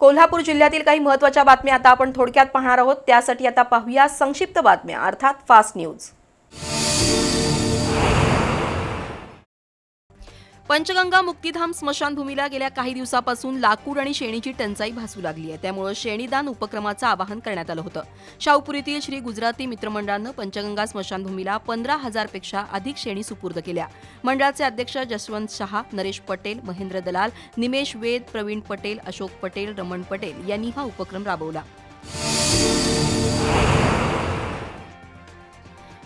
कोल्हापूर जिल्ह्यातील काही महत्त्वाच्या बातम्या आता आपण थोडक्यात पाहणार आहोत। त्यासाठी आता पाहूया संक्षिप्त बातम्या अर्थात फास्ट न्यूज। पंचगंगा मुक्तिधाम स्मशानभूमीला गेल्या काही दिवसापासून लाकूड आणि शेणीची टंचाई भासू लागली आहे। त्यामुळे शेणीदान उपक्रमाचं आवाहन करण्यात आलं होतं। शाहूपुरीतील श्री गुजराती मित्रमंडळानं पंचगंगा स्मशानभूमीला 15,000 पेक्षा अधिक शेणी सुपूर्द केल्या। मंडळाचे अध्यक्ष जसवंत शहा, नरेश पटेल, महेंद्र दलाल, निमेश वेद, प्रवीण पटेल, अशोक पटेल, रमण पटेल यांनी हा उपक्रम राबवला।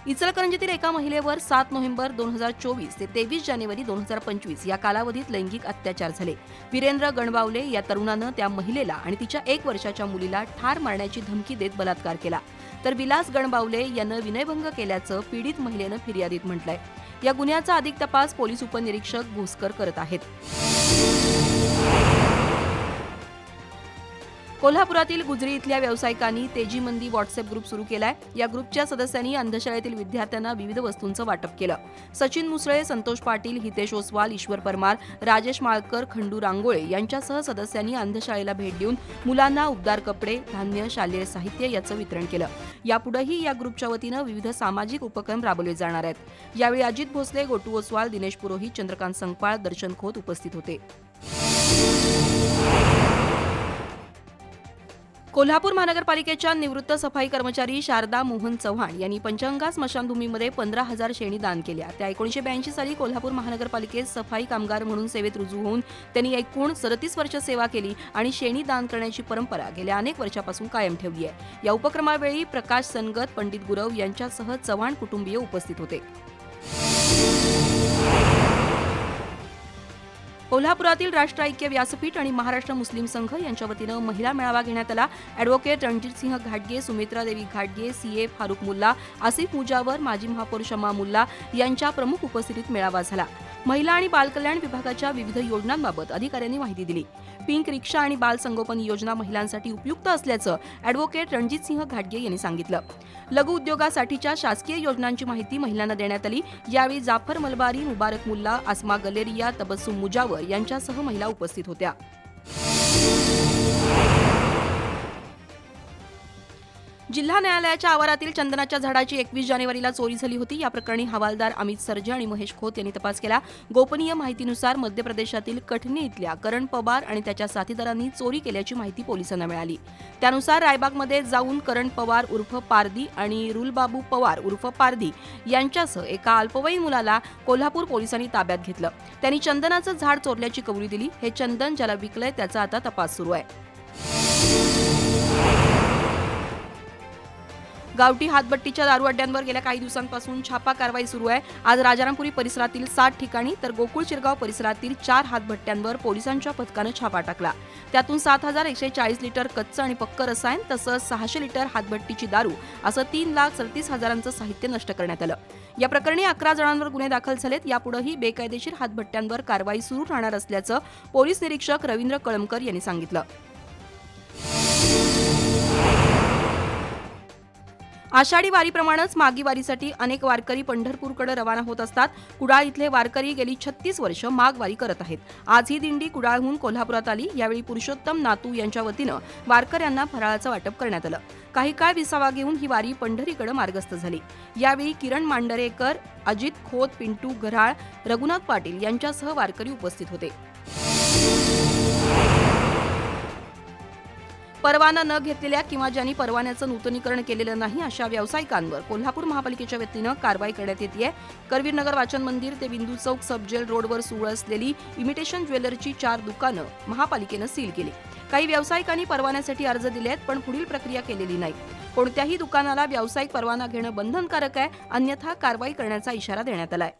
इचलकरंजीतील एका महिलेवर 7 नोव्हेंबर 2024 ते 23 जानेवारी 2025 या कालावधीत लैंगिक अत्याचार झाले। वीरेंद्र गणबावले या तरुणानं त्या महिलेला आणि तिच्या 1 वर्षाच्या मुलीला ठार मारण्याची धमकी देत बलात्कार केला। तर विलास गणबावले यानं विनयभंग केल्याचं पीडित महिलेनं फिर्यादीत म्हटलंय। या गुन्ह्याचा अधिक तपास पोलीस उपनिरीक्षक भोसकर करत आहेत। कोल्हापुरातील गुजरी इथल्या व्यावसायिकांनी तेजीमंदी व्हॉट्सअप ग्रुप सुरू केलाय। या ग्रुपच्या सदस्यांनी अंधशाळेतील विद्यार्थ्यांना विविध वस्तूंचं वाटप केलं। सचिन मुसळे, संतोष पाटील, हितेश ओसवाल, ईश्वर परमार, राजेश माळकर, खंडू रांगोळे यांच्यासह सदस्यांनी अंधशाळेला भेट देऊन मुलांना उबदार कपडे, धान्य, शालेय साहित्य याचं वितरण केलं। यापुढेही या ग्रुपच्या वतीनं विविध सामाजिक उपक्रम राबवले जाणार आहेत। यावेळी अजित भोसले, गोटू ओसवाल, दिनेश पुरोहित, चंद्रकांत संकपाळ, दर्शन खोत उपस्थित होते। कोल्हापूर महानगरपालिकेच्या निवृत्त सफाई कर्मचारी शारदा मोहन चव्हाण यांनी पंचगंगा स्मशानभूमीमध्ये 15,000 शेणी दान केल्या। त्या 1982 साली कोल्हापूर महानगरपालिकेत सफाई कामगार म्हणून सेवेत रुजू होऊन त्यांनी एकूण 37 वर्ष सेवा केली आणि शेणी दान करण्याची परंपरा गेल्या अनेक वर्षापासून कायम ठेवली आहे। या उपक्रमावेळी प्रकाश सनगत, पंडित गुरव यांच्यासह चव्हाण कुटुंबीय उपस्थित होते। कोल्हापुरातील राष्ट्र ऐक्य व्यासपीठ आणि महाराष्ट्र मुस्लिम संघ यांच्या वतीनं महिला मेळावा घेण्यात आला। ॲडव्होकेट रणजितसिंह घाटगे, सुमित्रा देवी घाटगे, सीए फारुक मुल्ला, आसिफ मुजावर, माजी महापौर शमा मुल्ला यांच्या प्रमुख उपस्थितीत मेळावा झाला। महिला आणि बालकल्याण विभागाच्या विविध योजनांबाबत अधिकाऱ्यांनी माहिती दिली। पिंक रिक्षा आणि बाल संगोपन योजना महिलांसाठी उपयुक्त असल्याचं ॲडव्होकेट रणजितसिंह घाटगे यांनी सांगितलं। लघु उद्योगासाठीच्या शासकीय योजनांची माहिती महिलांना देण्यात आली। यावेळी जाफर मलबारी, मुबारक मुल्ला, आसमा गलेरिया, तबस्सुम मुजावर यांच्यासह महिला उपस्थित होत्या। जिल्हा न्यायालयाच्या आवारातील चंदनाच्या झाडाची 21 जानेवारीला चोरी झाली होती। या प्रकरणी हवालदार अमित सर्जे आणि महेश खोत यांनी तपास केला। गोपनीय माहितीनुसार मध्य प्रदेशातील कठनी इथल्या करण पवार आणि त्याच्या साथीदारांनी चोरी केल्याची माहिती पोलिसांना मिळाली। त्यानुसार रायबागमध्ये जाऊन करण पवार उर्फ पारदी आणि रुलबाबू पवार उर्फ पारदी यांच्यासह एका अल्पवयीन मुलाला कोल्हापूर पोलिसांनी ताब्यात घेतलं। त्यांनी चंदनाचं झाड चोरल्याची कबुली दिली। हे चंदन ज्याला विकलंय त्याचा आता तपास सुरू आहे। गावठी हातभट्टीच्या दारूअड्ड्यांवर गेल्या काही दिवसांपासून छापा कारवाई सुरू आहे। आज राजारामपुरी परिसरातील 7 ठिकाणी तर गोकुळ शिरगाव परिसरातील 4 हातभट्ट्यांवर पोलिसांच्या पथकानं छापा टाकला। त्यातून 7,140 लिटर कच्चं आणि पक्क रसायन तसंच 600 लिटर हातभट्टीची दारू असं 3,37,000चं साहित्य नष्ट करण्यात आलं। या प्रकरणी 11 जणांवर गुन्हे दाखल झालेत। यापुढेही बेकायदेशीर हातभट्ट्यांवर कारवाई सुरू राहणार असल्याचं पोलीस निरीक्षक रवींद्र कळमकर यांनी सांगितलं। आषाढी वारीप्रमाणेच मागी वारीसाठी अनेक वारकरी पंढरपूरकडे रवाना होत असतात। कुडाळ इथले वारकरी गेली 36 वर्ष माघ वारी करत आहेत। आज ही दिंडी कुडाळहून कोल्हापुरात आली। यावेळी पुरुषोत्तम नातू यांच्या वतीनं वारकऱ्यांना फराळाचं वाटप करण्यात आलं। काही काळ विसावा घेऊन ही वारी पंढरीकडे मार्गस्थ झाली। यावेळी किरण मांडरेकर, अजित खोत, पिंटू गऱ्हाळ, रघुनाथ पाटील यांच्यासह वारकरी उपस्थित होते। परवाना न घेतलेल्या किंवा ज्यांनी परवान्याचं नूतनीकरण केलेलं नाही अशा व्यावसायिकांवर कोल्हापूर महापालिकेच्या वतीनं कारवाई करण्यात येते। करवीरनगर वाचन मंदिर ते बिंदू चौक सबजेल रोडवर सुरू असलेली इमिटेशन ज्वेलरची 4 दुकानं महापालिकेनं सील केली। काही व्यावसायिकांनी परवान्यासाठी अर्ज दिले आहेत पण पुढील प्रक्रिया केलेली नाही। कोणत्याही दुकानाला व्यावसायिक परवाना घेणं बंधनकारक आहे, अन्यथा कारवाई करण्याचा इशारा देण्यात आलाय।